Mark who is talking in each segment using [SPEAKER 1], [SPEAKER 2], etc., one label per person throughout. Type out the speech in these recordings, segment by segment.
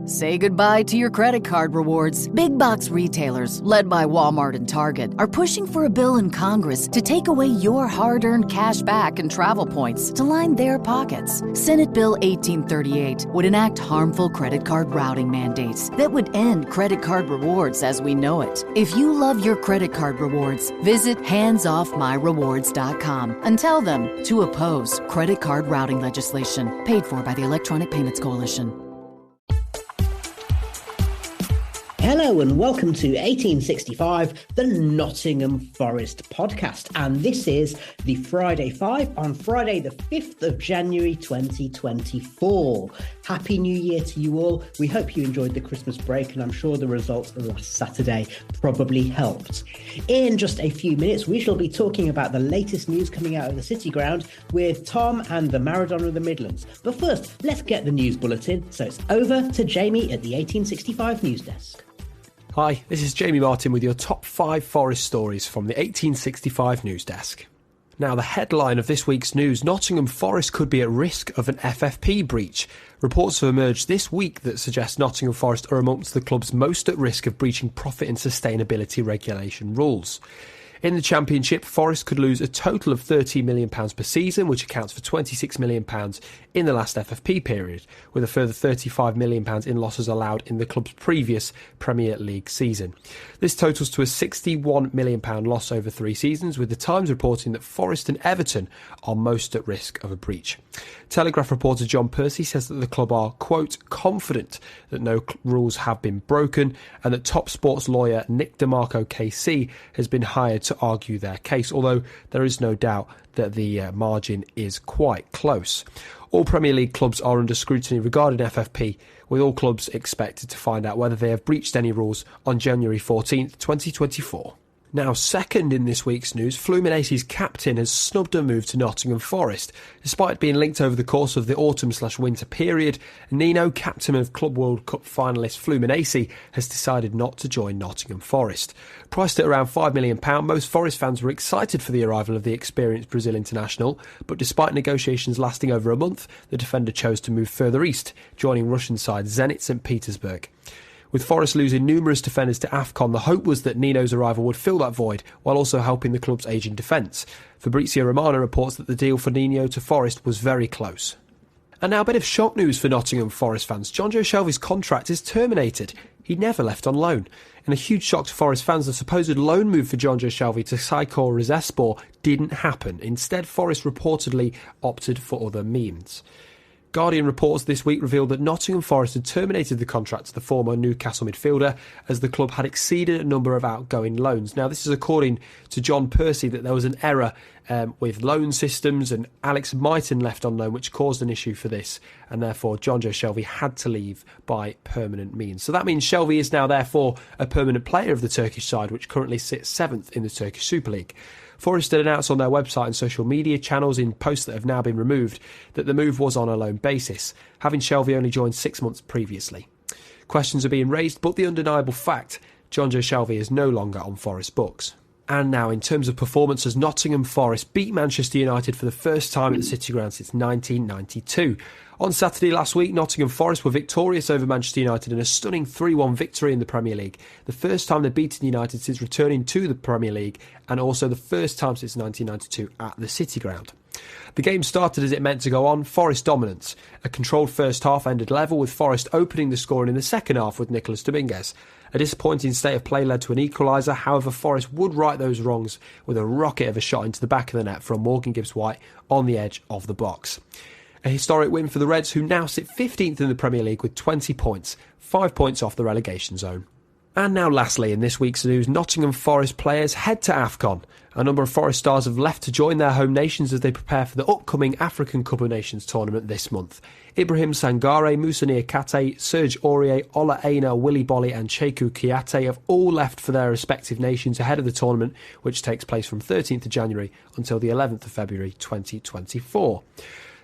[SPEAKER 1] Say goodbye to your credit card rewards. Big box retailers, led by Walmart and Target, are pushing for a bill in Congress to take away your hard-earned cash back and travel points to line their pockets. Senate Bill 1838 would enact harmful credit card routing mandates that would end credit card rewards as we know it. If you love your credit card rewards, visit handsoffmyrewards.com and tell them to oppose credit card routing legislation paid for by the Electronic Payments Coalition.
[SPEAKER 2] Hello and welcome to 1865, the Nottingham Forest podcast. And this is the Friday 5 on Friday the 5th of January 2024. Happy New Year to you all. We hope you enjoyed the Christmas break and I'm sure the results of last Saturday probably helped. In just a few minutes, we shall be talking about the latest news coming out of the City Ground with Tom and the Maradona of the Midlands. But first, let's get the news bulletin. So it's over to Jamie at the 1865 news desk.
[SPEAKER 3] Hi, this is Jamie Martin with your top 5 Forest stories from the 1865 news desk. Now, the headline of this week's news: Nottingham Forest could be at risk of an FFP breach. Reports have emerged this week that suggest Nottingham Forest are amongst the clubs most at risk of breaching profit and sustainability regulation rules. In the Championship, Forest could lose a total of £13 million per season, which accounts for £26 million in the last FFP period, with a further £35 million in losses allowed in the club's previous Premier League season. This totals to a £61 million loss over 3 seasons, with the Times reporting that Forest and Everton are most at risk of a breach. Telegraph reporter John Percy says that the club are, quote, confident that no rules have been broken and that top sports lawyer Nick DeMarco KC has been hired to argue their case, although there is no doubt that the margin is quite close. All Premier League clubs are under scrutiny regarding FFP, with all clubs expected to find out whether they have breached any rules on January 14th, 2024. Now, second in this week's news, Fluminense's captain has snubbed a move to Nottingham Forest. Despite being linked over the course of the autumn/winter period, Nino, captain of Club World Cup finalist Fluminense, has decided not to join Nottingham Forest. Priced at around £5 million, most Forest fans were excited for the arrival of the experienced Brazil international, but despite negotiations lasting over a month, the defender chose to move further east, joining Russian side Zenit St. Petersburg. With Forest losing numerous defenders to AFCON, the hope was that Nino's arrival would fill that void while also helping the club's ageing defence. Fabrizio Romano reports that the deal for Nino to Forest was very close. And now a bit of shock news for Nottingham Forest fans. Jonjo Shelvey's contract is terminated. He never left on loan. In a huge shock to Forest fans, the supposed loan move for Jonjo Shelvey to Saikor Rizespor didn't happen. Instead, Forest reportedly opted for other means. Guardian reports this week revealed that Nottingham Forest had terminated the contract to the former Newcastle midfielder as the club had exceeded a number of outgoing loans. Now, this is according to John Percy, that there was an error with loan systems and Alex Mighton left on loan, which caused an issue for this, and therefore Jonjo Shelvey had to leave by permanent means. So that means Shelvey is now therefore a permanent player of the Turkish side, which currently sits 7th in the Turkish Super League. Forest had announced on their website and social media channels in posts that have now been removed that the move was on a loan basis, having Shelvey only joined 6 months previously. Questions are being raised, but the undeniable fact, Jonjo Shelvey is no longer on Forest books. And now, in terms of performances, Nottingham Forest beat Manchester United for the first time at the City Ground since 1992. On Saturday last week, Nottingham Forest were victorious over Manchester United in a stunning 3-1 victory in the Premier League. The first time they've beaten United since returning to the Premier League, and also the first time since 1992 at the City Ground. The game started as it meant to go on, Forest dominance. A controlled first half ended level, with Forest opening the scoring in the second half with Nicolas Dominguez. A disappointing state of play led to an equaliser, however Forest would right those wrongs with a rocket of a shot into the back of the net from Morgan Gibbs-White on the edge of the box. A historic win for the Reds, who now sit 15th in the Premier League with 20 points, 5 points off the relegation zone. And now lastly, in this week's news, Nottingham Forest players head to AFCON. A number of Forest stars have left to join their home nations as they prepare for the upcoming African Cup of Nations tournament this month. Ibrahim Sangare, Moussa Niakate, Serge Aurier, Ola Aina, Willy Bolly and Cheku Kiate have all left for their respective nations ahead of the tournament, which takes place from 13th of January until the 11th of February 2024.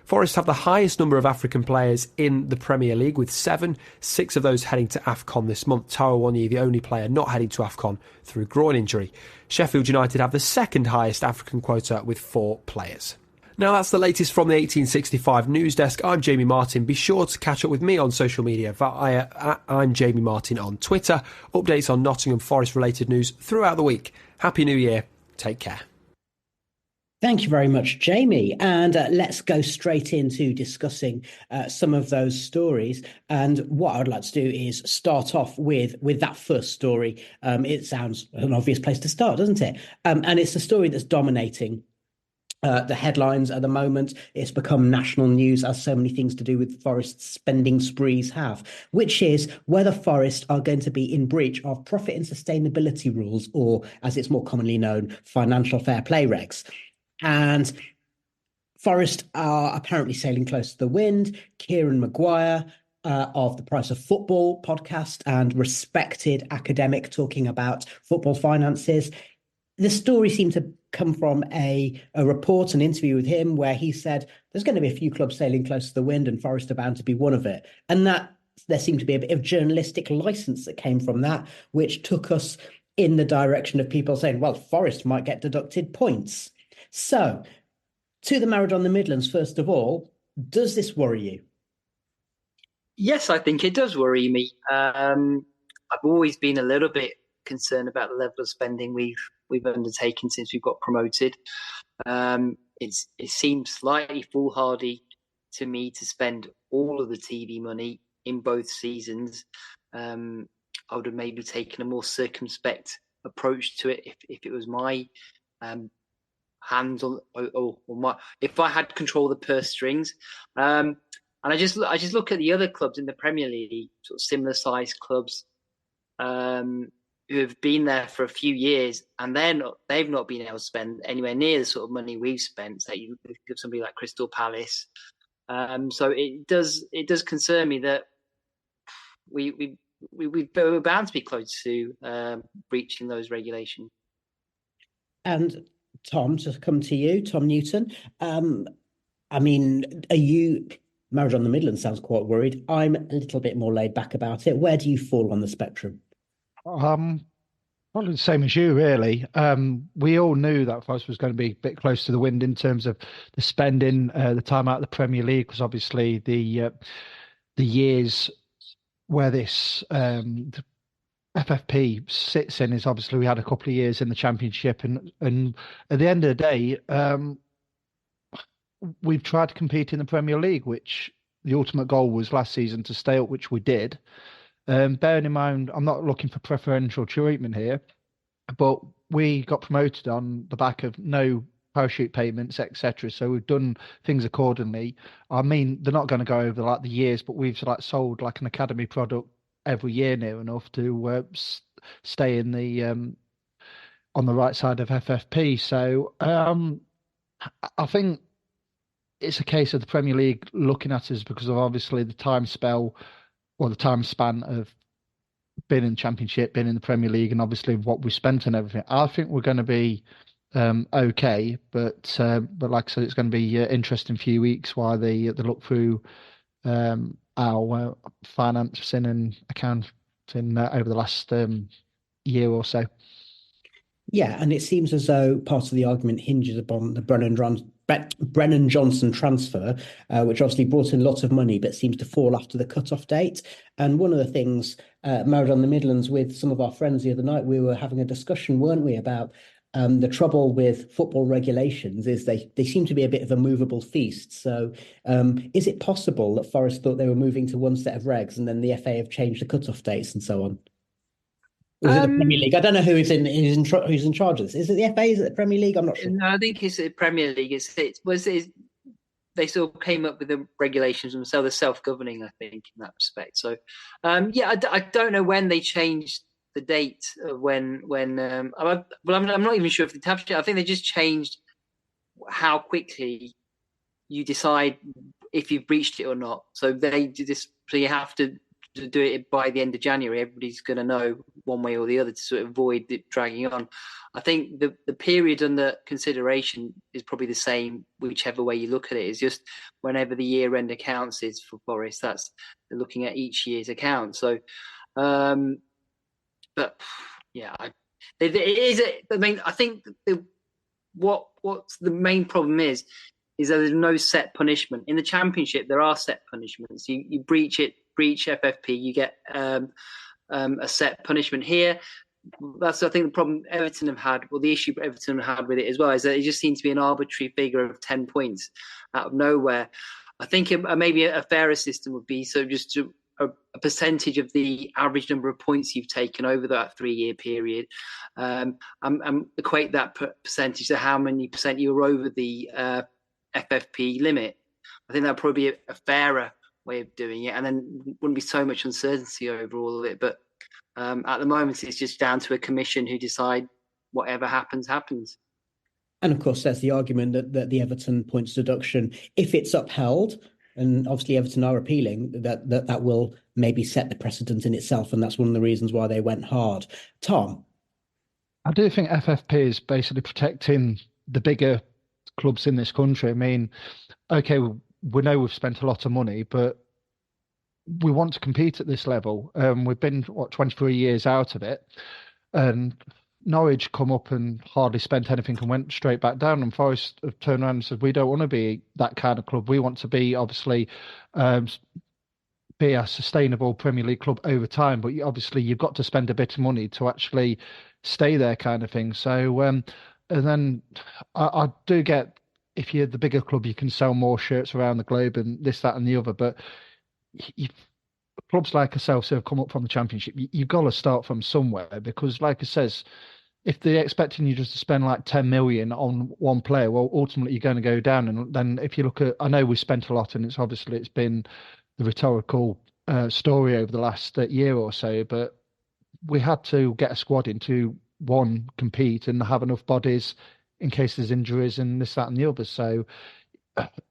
[SPEAKER 3] Forest have the highest number of African players in the Premier League with 7, 6 of those heading to AFCON this month. Taiwo Awoniyi, the only player not heading to AFCON through groin injury. Sheffield United have the second highest African quota with 4 players. Now that's the latest from the 1865 news desk. I'm Jamie Martin. Be sure to catch up with me on social media via I'm Jamie Martin on Twitter. Updates on Nottingham Forest related news throughout the week. Happy New Year. Take care.
[SPEAKER 2] Thank you very much, Jamie. And let's go straight into discussing some of those stories. And what I would like to do is start off with that first story. It sounds an obvious place to start, doesn't it? And it's a story that's dominating the headlines at the moment. It's become national news, as so many things to do with Forest's spending sprees have, which is whether Forest are going to be in breach of profit and sustainability rules, or as it's more commonly known, financial fair play regs. And Forest are apparently sailing close to the wind. Kieran Maguire of the Price of Football podcast and respected academic talking about football finances. The story seemed to come from a report, an interview with him, where he said there's going to be a few clubs sailing close to the wind and Forest are bound to be one of it. And that there seemed to be a bit of journalistic license that came from that, which took us in the direction of people saying, well, Forest might get deducted points. So, to the Maradona Midlands, first of all, does this worry you?
[SPEAKER 4] Yes, I think it does worry me. I've always been a little bit concerned about the level of spending we've undertaken since we've got promoted. It seems slightly foolhardy to me to spend all of the TV money in both seasons. I would have maybe taken a more circumspect approach to it if it was my hands on, or my, if I had control of the purse strings. And I just look at the other clubs in the Premier League, sort of similar sized clubs, who have been there for a few years, and they've not been able to spend anywhere near the sort of money we've spent. That you give somebody like Crystal Palace. So it does concern me that we're bound to be close to breaching those regulations.
[SPEAKER 2] And Tom, to come to you, Tom Newton. I mean, are you? Maradona the Midlands sounds quite worried. I'm a little bit more laid back about it. Where do you fall on the spectrum?
[SPEAKER 5] Probably the same as you, really. We all knew that Forest was going to be a bit close to the wind in terms of the spending, the time out of the Premier League, because obviously the years where this FFP sits in is obviously we had a couple of years in the Championship, and at the end of the day, we've tried to compete in the Premier League, which the ultimate goal was last season to stay up, which we did. Bearing in mind, I'm not looking for preferential treatment here, but we got promoted on the back of no parachute payments, etc. So we've done things accordingly. I mean, they're not going to go over like the years, but we've sold like an academy product every year near enough to stay in the on the right side of FFP. So I think it's a case of the Premier League looking at us because of obviously the time spell or the time span of being in the Championship, being in the Premier League, and obviously what we spent and everything. I think we're going to be okay, but like I said, it's going to be an interesting few weeks while they look through our financing and accounting over the last year or so.
[SPEAKER 2] Yeah, and it seems as though part of the argument hinges upon the Brennan Johnson transfer, which obviously brought in lots of money, but seems to fall after the cut-off date. And one of the things, Maradona the Midlands, with some of our friends the other night, we were having a discussion, weren't we, about the trouble with football regulations is they seem to be a bit of a movable feast. So is it possible that Forest thought they were moving to one set of regs and then the FA have changed the cut-off dates and so on? Or is it the Premier League? I don't know who's in charge of this. Is it the FA? Is it the Premier League? I'm not sure.
[SPEAKER 4] No, I think it's the Premier League. They sort of came up with the regulations themselves. They're self-governing, I think, in that respect. So, yeah, I don't know when they changed the date of when. I'm not even sure if they have. I think they just changed how quickly you decide if you've breached it or not. So they do this. So you have to do it by the end of January. Everybody's going to know one way or the other to sort of avoid it dragging on. I think the period under consideration is probably the same whichever way you look at it. It's just whenever the year-end accounts is for Forest, that's looking at each year's account. So, but yeah, it is. I mean, I think what's the main problem is is that there's no set punishment. In the Championship, there are set punishments. You breach FFP, you get a set punishment. Here, that's, I think, the problem Everton have had. Well, the issue Everton have had with it as well is that it just seems to be an arbitrary figure of 10 points out of nowhere. I think maybe a fairer system would be just a percentage of the average number of points you've taken over that 3-year period, and equate that percentage to how many percent you were over the FFP limit. I think that'd probably be a fairer way of doing it, and then wouldn't be so much uncertainty over all of it. But at the moment, it's just down to a commission who decide whatever happens.
[SPEAKER 2] And of course, there's the argument that the Everton points deduction, if it's upheld, and obviously Everton are appealing, that will maybe set the precedent in itself, and that's one of the reasons why they went hard. Tom?
[SPEAKER 5] I do think FFP is basically protecting the bigger clubs in this country. I mean, okay, we know we've spent a lot of money, but we want to compete at this level. We've been, 23 years out of it, and Norwich come up and hardly spent anything and went straight back down, and Forest have turned around and said, we don't want to be that kind of club. We want to be, obviously, be a sustainable Premier League club over time, but obviously you've got to spend a bit of money to actually stay there, kind of thing. So, and then I do get, if you're the bigger club, you can sell more shirts around the globe and this, that, and the other, but clubs like ourselves who have come up from the Championship, you've got to start from somewhere, because like it says, if they're expecting you just to spend like 10 million on one player, well, ultimately you're going to go down. And then if you look at, I know we spent a lot, and it's been the rhetorical story over the last year or so, but we had to get a squad in to, one, compete and have enough bodies in case there's injuries and this, that, and the other. So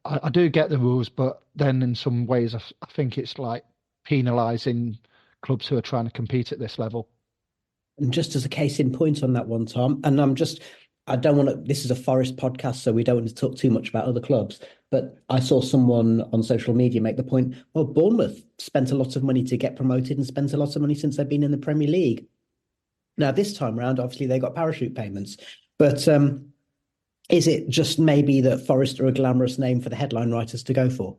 [SPEAKER 5] I do get the rules, but then in some ways I think it's like penalising clubs who are trying to compete at this level.
[SPEAKER 2] And just as a case in point on that one, Tom, and I don't want to, this is a Forest podcast, so we don't want to talk too much about other clubs, but I saw someone on social media make the point, well, Bournemouth spent a lot of money to get promoted and spent a lot of money since they've been in the Premier League. Now, this time around, obviously, they got parachute payments, but is it just maybe that Forest are a glamorous name for the headline writers to go for?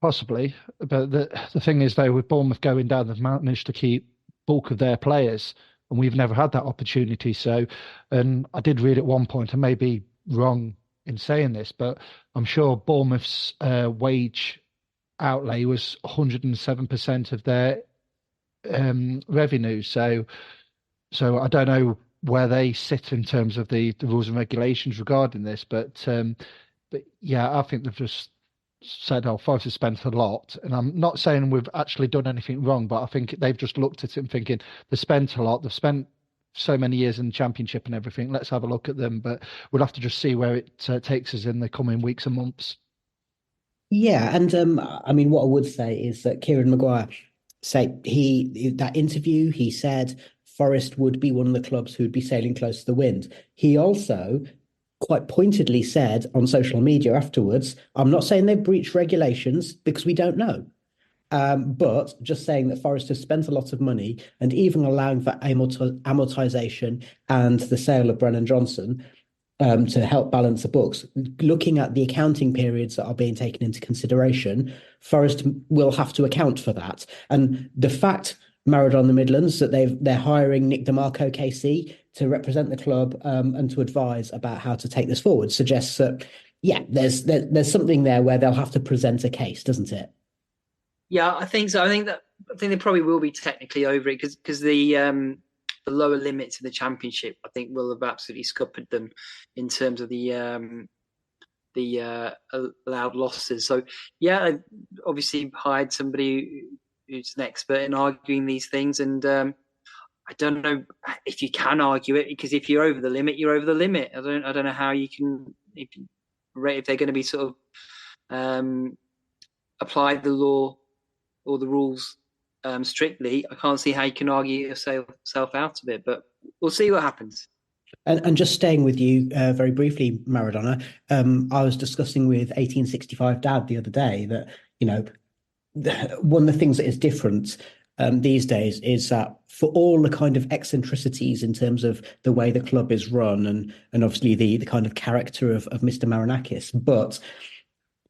[SPEAKER 5] Possibly, but the thing is, though, with Bournemouth going down, they've managed to keep bulk of their players, and we've never had that opportunity. So, and I did read at one point, I may be wrong in saying this, but I'm sure Bournemouth's wage outlay was 107% of their revenue. So I don't know where they sit in terms of the rules and regulations regarding this, but yeah, I think they've just said, oh, Forest has spent a lot. And I'm not saying we've actually done anything wrong, but I think they've just looked at it and thinking, they've spent a lot. They've spent so many years in the Championship and everything. Let's have a look at them. But we'll have to just see where it takes us in the coming weeks and months.
[SPEAKER 2] Yeah. And I mean, what I would say is that Kieran Maguire that interview, he said Forest would be one of the clubs who would be sailing close to the wind. He also quite pointedly said on social media afterwards, I'm not saying they've breached regulations because we don't know, but just saying that Forest has spent a lot of money, and even allowing for amortization and the sale of Brennan Johnson to help balance the books. Looking at the accounting periods that are being taken into consideration, Forest will have to account for that. And the fact, Maradona Midlands, that they're hiring Nick DeMarco KC to represent the club and to advise about how to take this forward suggests that, yeah, there's something there where they'll have to present a case, doesn't it?
[SPEAKER 4] Yeah, I think so. I think they probably will be technically over it because the lower limits in the Championship, I think, will have absolutely scuppered them in terms of the allowed losses. So yeah, I obviously hired somebody who's an expert in arguing these things, and I don't know if you can argue it, because if you're over the limit, you're over the limit. I don't know how you can, if they're going to be sort of apply the law or the rules strictly. I can't see how you can argue yourself out of it, but we'll see what happens.
[SPEAKER 2] And just staying with you very briefly, Maradona, I was discussing with 1865 Dad the other day that, you know, one of the things that is different these days is that for all the kind of eccentricities in terms of the way the club is run and obviously the kind of character of Mr. Marinakis, but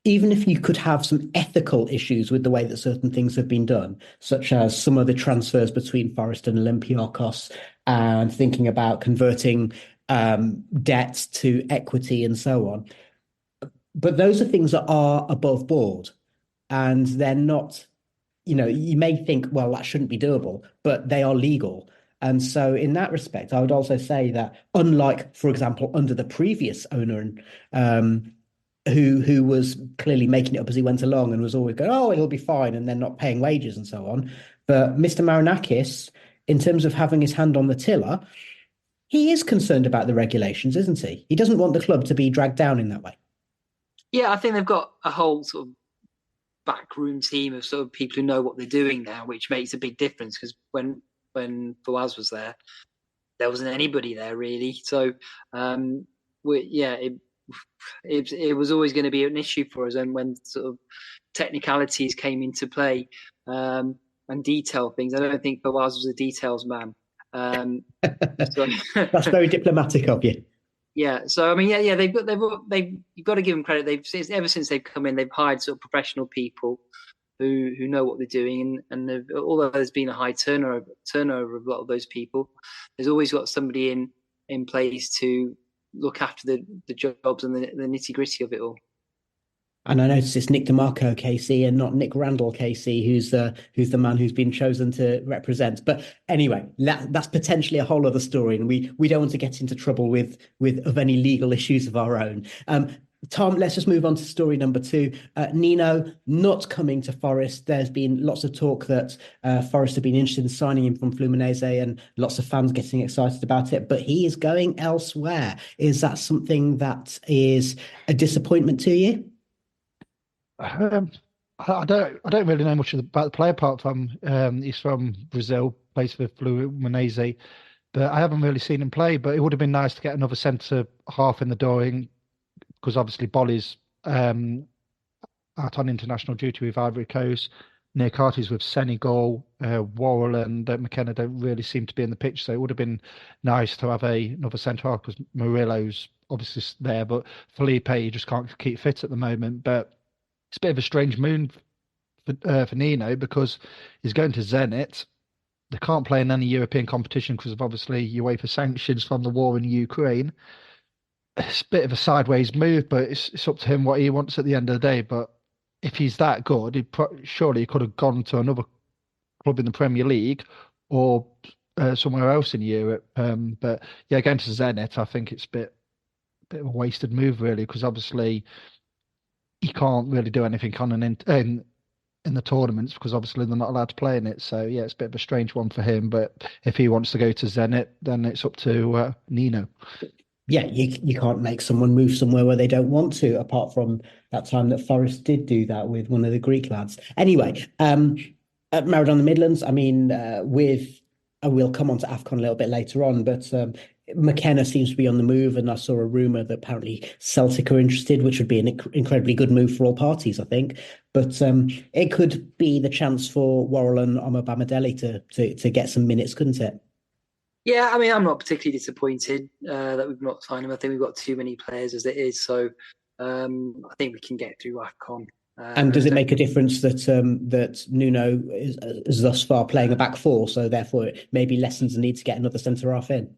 [SPEAKER 2] even if you could have some ethical issues with the way that certain things have been done, such as some of the transfers between Forest and Olympiacos and thinking about converting debt to equity and so on. But those are things that are above board and they're not, you may think, well, that shouldn't be doable, but they are legal. And so in that respect, I would also say that unlike, for example, under the previous owner, who was clearly making it up as he went along and was always going, oh, it'll be fine, and then not paying wages and so on. But Mr. Marinakis, in terms of having his hand on the tiller, he is concerned about the regulations, isn't he? He doesn't want the club to be dragged down in that way.
[SPEAKER 4] Yeah, I think they've got a whole sort of backroom team of sort of people who know what they're doing now, which makes a big difference because when Fawaz was there wasn't anybody there really. So, it was always going to be an issue for us. And when sort of technicalities came into play and detail things, I don't think Fawaz was a details man.
[SPEAKER 2] So that's very diplomatic of you.
[SPEAKER 4] Yeah. So I mean, you've got to give them credit. Ever since they've come in, they've hired sort of professional people who know what they're doing, and although there's been a high turnover of a lot of those people, there's always got somebody in place to look after the jobs and the nitty gritty of it all. And
[SPEAKER 2] I noticed it's Nick DeMarco KC and not Nick Randall KC, who's the man who's been chosen to represent. But anyway, that's potentially a whole other story, and we don't want to get into trouble with of any legal issues of our own. Tom, let's just move on to story number 2. Nino not coming to Forest. There's been lots of talk that Forest have been interested in signing him from Fluminense and lots of fans getting excited about it, but he is going elsewhere. Is that something that is a disappointment to you?
[SPEAKER 5] I don't really know much about the player apart from he's from Brazil, plays for Fluminense, but I haven't really seen him play. But it would have been nice to get another centre half in the door, because obviously Bolly's out on international duty with Ivory Coast. Nick Carty's with Senegal. Worrell and McKenna don't really seem to be in the pitch, so it would have been nice to have another centre half because Murillo's obviously there, but Felipe just can't keep fit at the moment. But it's a bit of a strange move for Nino because he's going to Zenit. They can't play in any European competition because of obviously UEFA sanctions from the war in Ukraine. It's a bit of a sideways move, but it's up to him what he wants at the end of the day. But if he's that good, surely he could have gone to another club in the Premier League or somewhere else in Europe. But yeah, going to Zenit, I think it's a bit of a wasted move really, because obviously he can't really do anything on in the tournaments because obviously they're not allowed to play in it. So yeah, it's a bit of a strange one for him. But if he wants to go to Zenit, then it's up to Nino.
[SPEAKER 2] Yeah, you can't make someone move somewhere where they don't want to, apart from that time that Forest did do that with one of the Greek lads. Anyway, at Maradona Midlands, I mean, we'll come on to AFCON a little bit later on, but McKenna seems to be on the move, and I saw a rumour that apparently Celtic are interested, which would be an incredibly good move for all parties, I think. But it could be the chance for Worrell and Omar Bamadeli to get some minutes, couldn't it?
[SPEAKER 4] Yeah, I mean, I'm not particularly disappointed that we've not signed him. I think we've got too many players as it is, so I think we can get through AFCON.
[SPEAKER 2] And does it make a difference that Nuno is thus far playing a back four, so therefore it maybe lessens the need to get another centre half in?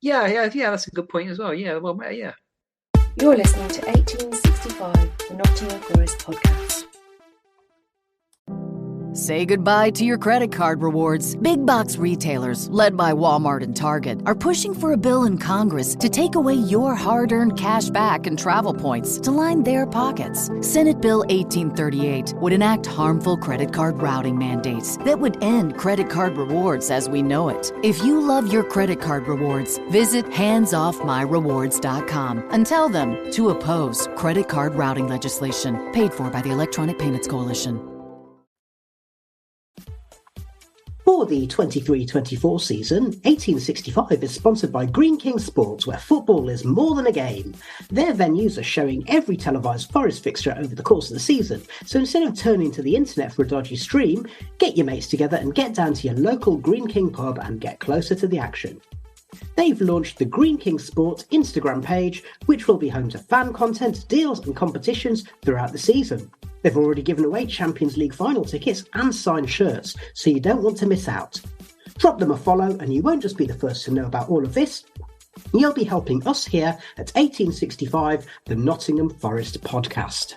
[SPEAKER 4] Yeah, that's a good point as well. Yeah, well, yeah.
[SPEAKER 6] You're listening to 1865, the Nottingham Forest podcast.
[SPEAKER 1] Say goodbye to your credit card rewards. Big box retailers, led by Walmart and Target, are pushing for a bill in Congress to take away your hard-earned cash back and travel points to line their pockets. Senate Bill 1838 would enact harmful credit card routing mandates that would end credit card rewards as we know it. If you love your credit card rewards, visit handsoffmyrewards.com and tell them to oppose credit card routing legislation paid for by the Electronic Payments Coalition.
[SPEAKER 2] For the 23-24 season, 1865 is sponsored by Green King Sports, where football is more than a game. Their venues are showing every televised Forest fixture over the course of the season, so instead of turning to the internet for a dodgy stream, get your mates together and get down to your local Green King pub and get closer to the action. They've launched the Green King Sports Instagram page, which will be home to fan content, deals and competitions throughout the season. They've already given away Champions League final tickets and signed shirts, so you don't want to miss out. Drop them a follow and you won't just be the first to know about all of this, you'll be helping us here at 1865, the Nottingham Forest podcast.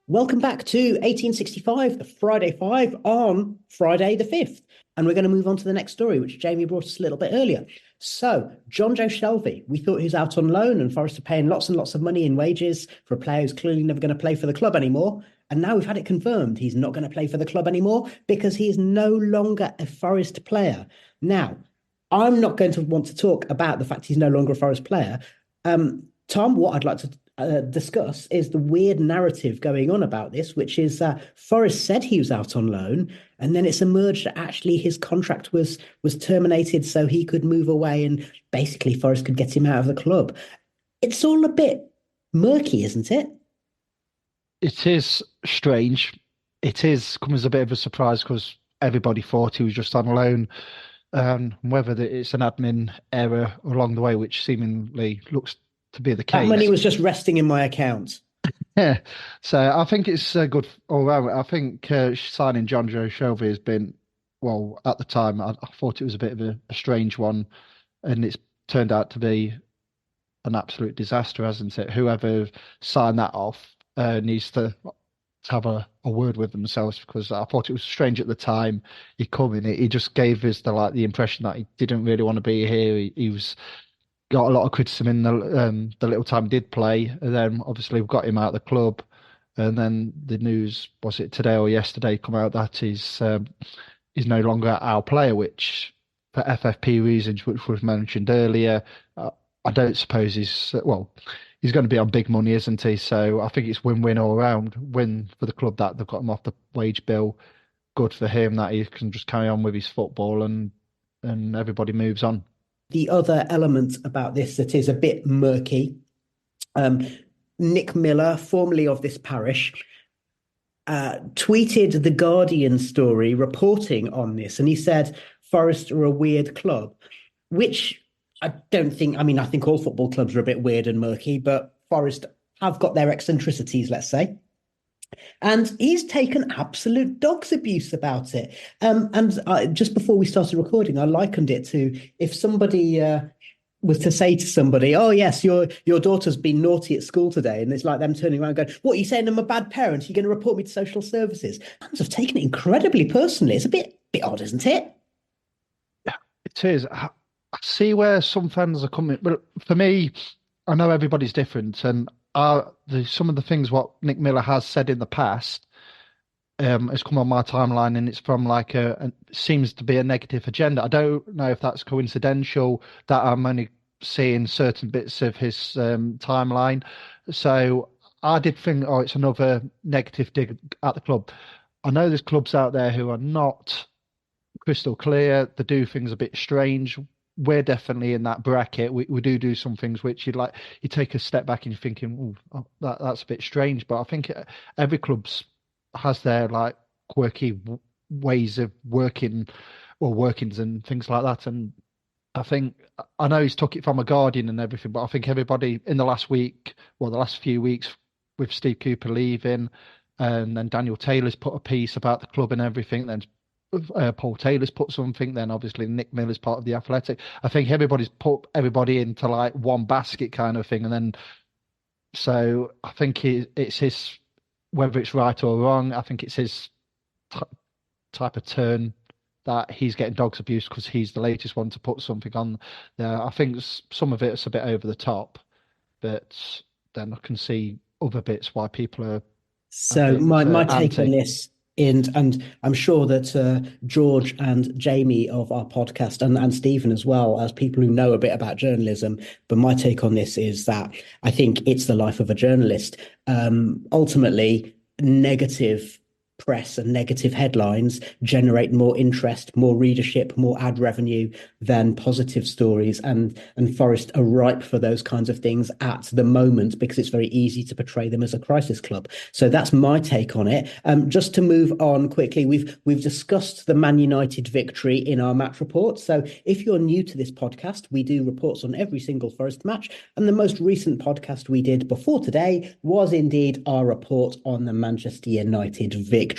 [SPEAKER 2] Welcome back to 1865, Friday 5 on Friday the 5th. And we're going to move on to the next story, which Jamie brought us a little bit earlier. So, Jonjo Shelvey, we thought he was out on loan and Forest are paying lots and lots of money in wages for a player who's clearly never going to play for the club anymore. And now we've had it confirmed he's not going to play for the club anymore because he is no longer a Forest player. Now, I'm not going to want to talk about the fact he's no longer a Forest player. Tom, what I'd like to discuss is the weird narrative going on about this, which is Forest said he was out on loan, and then it's emerged that actually his contract was terminated so he could move away and basically Forest could get him out of the club. It's all a bit murky, isn't it?
[SPEAKER 5] It is strange. It is come as a bit of a surprise because everybody thought he was just on loan. Whether it's an admin error along the way, which seemingly looks to be the case.
[SPEAKER 2] That money was just resting in my account.
[SPEAKER 5] Yeah, so I think it's good all round. I think signing Jonjo Shelvey has been, well, at the time, I thought it was a bit of a strange one, and it's turned out to be an absolute disaster, hasn't it? Whoever signed that off needs to have a word with themselves, because I thought it was strange at the time he come in. He just gave us the impression that he didn't really want to be here. He was got a lot of criticism in the little time he did play, and then obviously we've got him out of the club, and then the news, was it today or yesterday, come out that he's no longer our player, which for FFP reasons, which was mentioned earlier, I don't suppose he's going to be on big money, isn't he? So I think it's win-win all around. Win for the club that they've got him off the wage bill, good for him that he can just carry on with his football, and everybody moves on.
[SPEAKER 2] The other element about this that is a bit murky, Nick Miller, formerly of this parish, tweeted the Guardian story reporting on this, and he said Forest are a weird club, which I think all football clubs are a bit weird and murky, but Forest have got their eccentricities, let's say. And he's taken absolute dog's abuse about it. Just before we started recording, I likened it to if somebody was to say to somebody, "Oh yes, your daughter's been naughty at school today," and it's like them turning around and going, "What, are you saying I'm a bad parent? Are you going to report me to social services?" Fans have taken it incredibly personally. It's a bit odd, isn't it?
[SPEAKER 5] Yeah, it is. I see where some fans are coming, but for me, I know everybody's different, and some of the things what Nick Miller has said in the past has come on my timeline, and it's from seems to be a negative agenda. I don't know if that's coincidental that I'm only seeing certain bits of his timeline. So I did think, it's another negative dig at the club. I know there's clubs out there who are not crystal clear. They do things a bit strange. We're definitely in that bracket. We do some things which you take a step back and you're thinking, that's a bit strange. But I think every club's has their quirky ways of working or workings and things like that. And I know he's took it from a Guardian and everything, but I think everybody in the last few weeks with Steve Cooper leaving, and then Daniel Taylor's put a piece about the club and everything, then Paul Taylor's put something, then obviously Nick Miller's part of the Athletic. I think everybody's put everybody into one basket kind of thing, and then so I think it's his, whether it's right or wrong, I think it's his type of turn that he's getting dog's abuse because he's the latest one to put something on there. I think some of it's a bit over the top, but then I can see other bits why people are.
[SPEAKER 2] So my take on this And I'm sure that George and Jamie of our podcast and Stephen as well, as people who know a bit about journalism, but my take on this is that I think it's the life of a journalist. Ultimately, negative press and negative headlines generate more interest, more readership, more ad revenue than positive stories. And Forest are ripe for those kinds of things at the moment because it's very easy to portray them as a crisis club. So that's my take on it. Just to move on quickly, we've discussed the Man United victory in our match report. So if you're new to this podcast, we do reports on every single Forest match. And the most recent podcast we did before today was indeed our report on the Manchester United victory,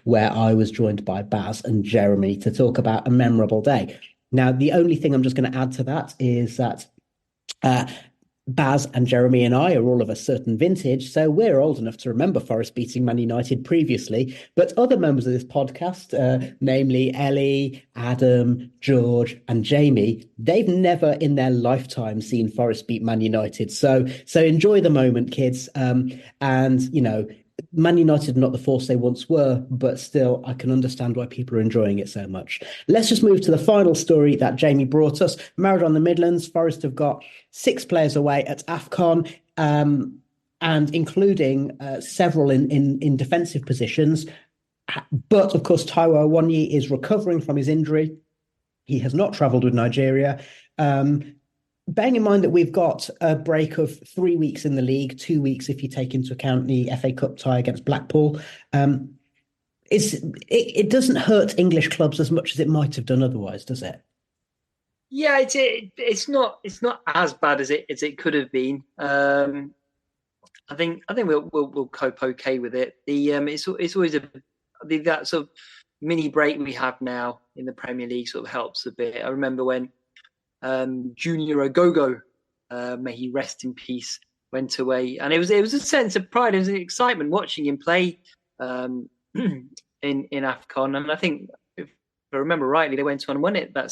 [SPEAKER 2] where I was joined by Baz and Jeremy to talk about a memorable day. Now, the only thing I'm just going to add to that is that Baz and Jeremy and I are all of a certain vintage, so we're old enough to remember Forest beating Man United previously. But other members of this podcast, namely Ellie, Adam, George, and Jamie, they've never in their lifetime seen Forest beat Man United. So enjoy the moment, kids. And you know, Man United are not the force they once were, but still, I can understand why people are enjoying it so much. Let's just move to the final story that Jamie brought us. Maradona Midlands, Forest have got 6 players away at AFCON, and including several in defensive positions. But, of course, Taiwo Awoniyi is recovering from his injury. He has not travelled with Nigeria. Bearing in mind that we've got a break of 3 weeks in the league, 2 weeks if you take into account the FA Cup tie against Blackpool, it doesn't hurt English clubs as much as it might have done otherwise, does it?
[SPEAKER 4] Yeah, it's not as bad as it could have been. I think we'll cope okay with it. It's always that sort of mini break we have now in the Premier League sort of helps a bit. I remember when Junior Ogogo, may he rest in peace, went away, and it was a sense of pride, it was an excitement watching him play in AFCON, and I think if I remember rightly, they went on and won it that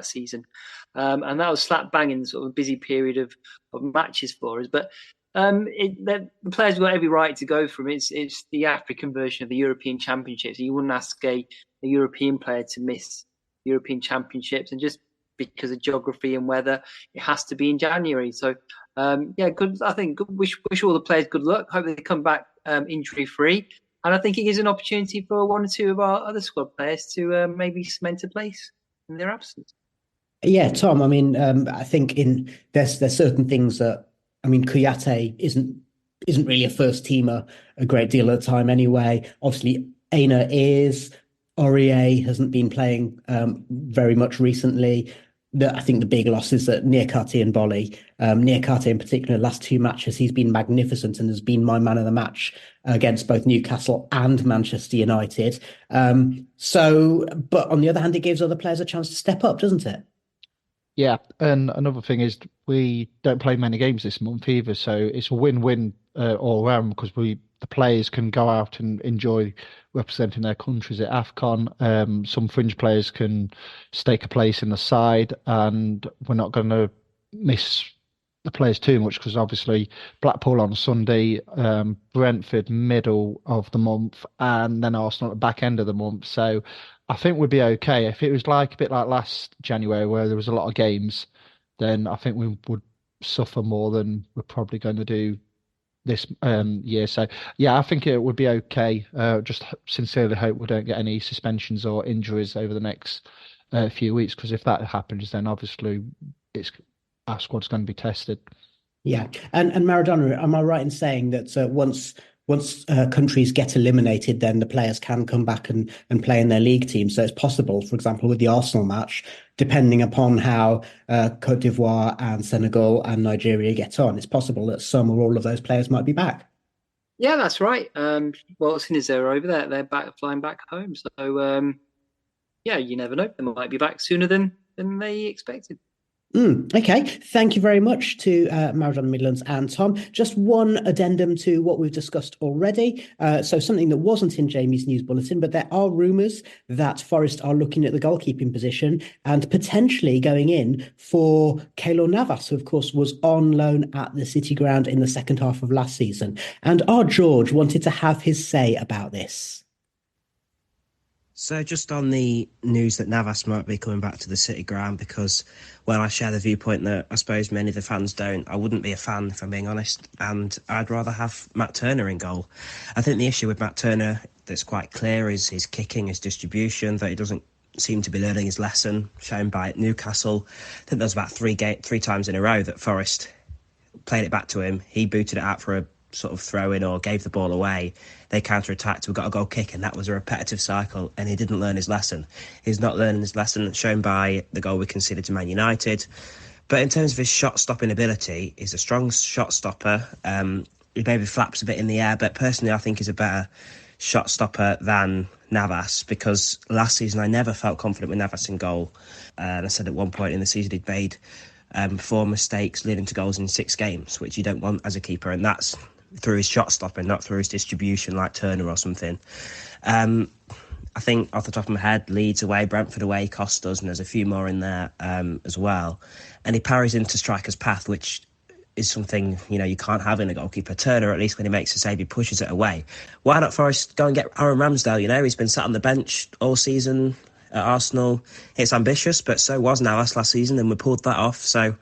[SPEAKER 4] season, and that was slap bang in sort of a busy period of matches for us. But the players got every right to go from it. It's the African version of the European Championships. You wouldn't ask a European player to miss European Championships, and just because of geography and weather, it has to be in January. So, good. I think wish all the players good luck. Hope they come back injury free, and I think it gives an opportunity for one or two of our other squad players to maybe cement a place in their absence.
[SPEAKER 2] Yeah, Tom. I mean, I think there's certain things that, I mean, Kouyaté isn't really a first teamer a great deal of the time anyway. Obviously, Aina is. Aurier hasn't been playing very much recently. I think the big loss is that Niakhaté and Bolly. Niakhaté in particular, last 2 matches, he's been magnificent and has been my man of the match against both Newcastle and Manchester United. But on the other hand, it gives other players a chance to step up, doesn't it?
[SPEAKER 5] Yeah, and another thing is we don't play many games this month either, so it's a win-win all around because the players can go out and enjoy representing their countries at AFCON. Some fringe players can stake a place in the side, and we're not going to miss the players too much because obviously Blackpool on Sunday, Brentford middle of the month, and then Arsenal at the back end of the month. So I think we'd be okay. If it was a bit like last January where there was a lot of games, then I think we would suffer more than we're probably going to do this year. So yeah, I think it would be okay. Just sincerely hope we don't get any suspensions or injuries over the next few weeks, because if that happens, then obviously our squad's going to be tested. Yeah,
[SPEAKER 2] and Maradona, am I right in saying that once countries get eliminated, then the players can come back and play in their league team? So it's possible, for example, with the Arsenal match, depending upon how Cote d'Ivoire and Senegal and Nigeria get on, it's possible that some or all of those players might be back.
[SPEAKER 4] Yeah, that's right. Well, as soon as they're over there, they're flying back home. So, you never know. They might be back sooner than they expected.
[SPEAKER 2] Okay, thank you very much to Maradona Midlands and Tom. Just one addendum to what we've discussed already. So something that wasn't in Jamie's news bulletin, but there are rumours that Forest are looking at the goalkeeping position and potentially going in for Keylor Navas, who of course was on loan at the City Ground in the second half of last season. And our George wanted to have his say about this.
[SPEAKER 7] So just on the news that Navas might be coming back to the City ground, because, well, I share the viewpoint that I suppose many of the fans don't. I wouldn't be a fan, if I'm being honest, and I'd rather have Matt Turner in goal. I think the issue with Matt Turner that's quite clear is his kicking, his distribution, that he doesn't seem to be learning his lesson, shown by Newcastle. I think there was about three times in a row that Forest played it back to him. He booted it out for a sort of throw-in or gave the ball away. They counter-attacked, we got a goal kick, and that was a repetitive cycle, and he didn't learn his lesson. He's not learning his lesson, shown by the goal we conceded to Man United. But in terms of his shot-stopping ability, he's a strong shot stopper. He maybe flaps a bit in the air, but personally I think he's a better shot stopper than Navas, because last season I never felt confident with Navas in goal. And I said at one point in the season he'd made 4 mistakes leading to goals in 6 games, which you don't want as a keeper, and that's through his shot stopping, not through his distribution like Turner or something. I think off the top of my head, Leeds away, Brentford away cost us, and there's a few more in there as well. And he parries into striker's path, which is something, you can't have in a goalkeeper. Turner, at least when he makes a save, he pushes it away. Why not Forest go and get Aaron Ramsdale? He's been sat on the bench all season at Arsenal. It's ambitious, but so was Navas last season, and we pulled that off. So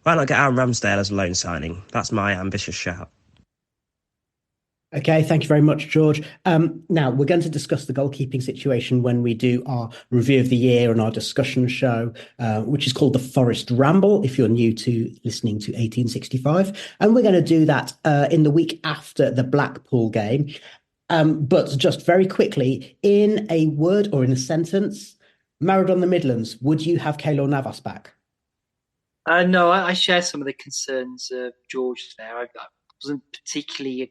[SPEAKER 7] why not get Aaron Ramsdale as a loan signing? That's my ambitious shout.
[SPEAKER 2] Okay, thank you very much, George. Now, we're going to discuss the goalkeeping situation when we do our review of the year and our discussion show, which is called the Forest Ramble, if you're new to listening to 1865. And we're going to do that in the week after the Blackpool game. But just very quickly, in a word or in a sentence, Maradona Midlands, would you have Keylor Navas back?
[SPEAKER 4] No, I share some of the concerns of George there. I wasn't particularly a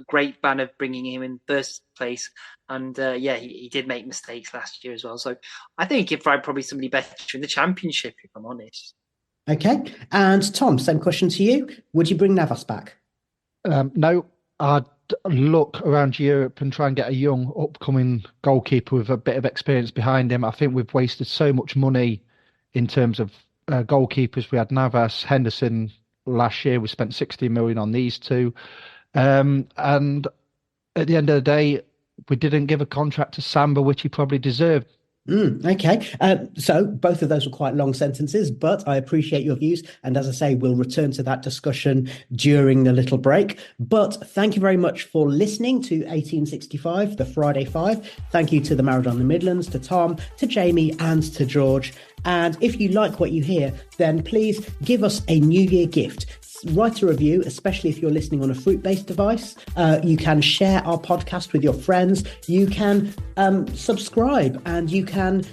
[SPEAKER 4] great fan of bringing him in first place, and he did make mistakes last year as well. So I think he'd find probably somebody better in the Championship, if I'm honest.
[SPEAKER 2] Okay, and Tom, same question to you. Would you bring Navas back?
[SPEAKER 5] No, I'd look around Europe and try and get a young upcoming goalkeeper with a bit of experience behind him. I think we've wasted so much money in terms of goalkeepers. We had Navas, Henderson last year. We spent 60 million on these two. And at the end of the day, we didn't give a contract to Samba, which he probably deserved.
[SPEAKER 2] Okay. So both of those were quite long sentences, but I appreciate your views. And as I say, we'll return to that discussion during the little break. But thank you very much for listening to 1865, the Friday Five. Thank you to the Maradona Midlands, to Tom, to Jamie, and to George. And if you like what you hear, then please give us a New Year gift. Write a review, especially if you're listening on a fruit-based device. You can share our podcast with your friends. You can subscribe, and you can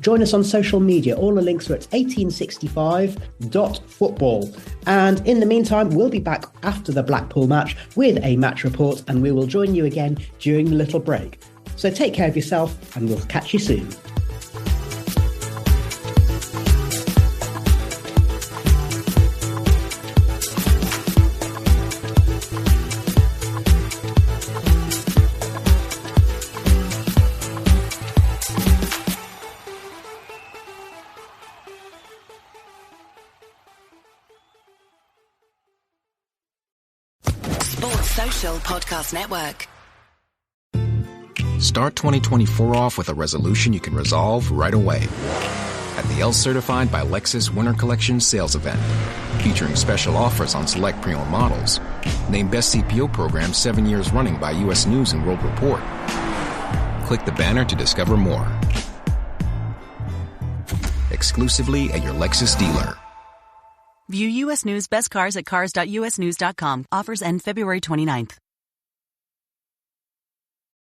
[SPEAKER 2] join us on social media. All the links are at 1865.football. And in the meantime, we'll be back after the Blackpool match with a match report, and we will join you again during the little break. So take care of yourself, and we'll catch you soon.
[SPEAKER 8] Podcast Network.
[SPEAKER 9] Start 2024 off with a resolution you can resolve right away at the L Certified by Lexus Winter Collection sales event, featuring special offers on select pre-owned models. Named Best CPO Program 7 years running by U.S. News and World Report. Click the banner to discover more. Exclusively at your Lexus dealer.
[SPEAKER 10] View U.S. News Best Cars at cars.usnews.com. Offers end February 29th.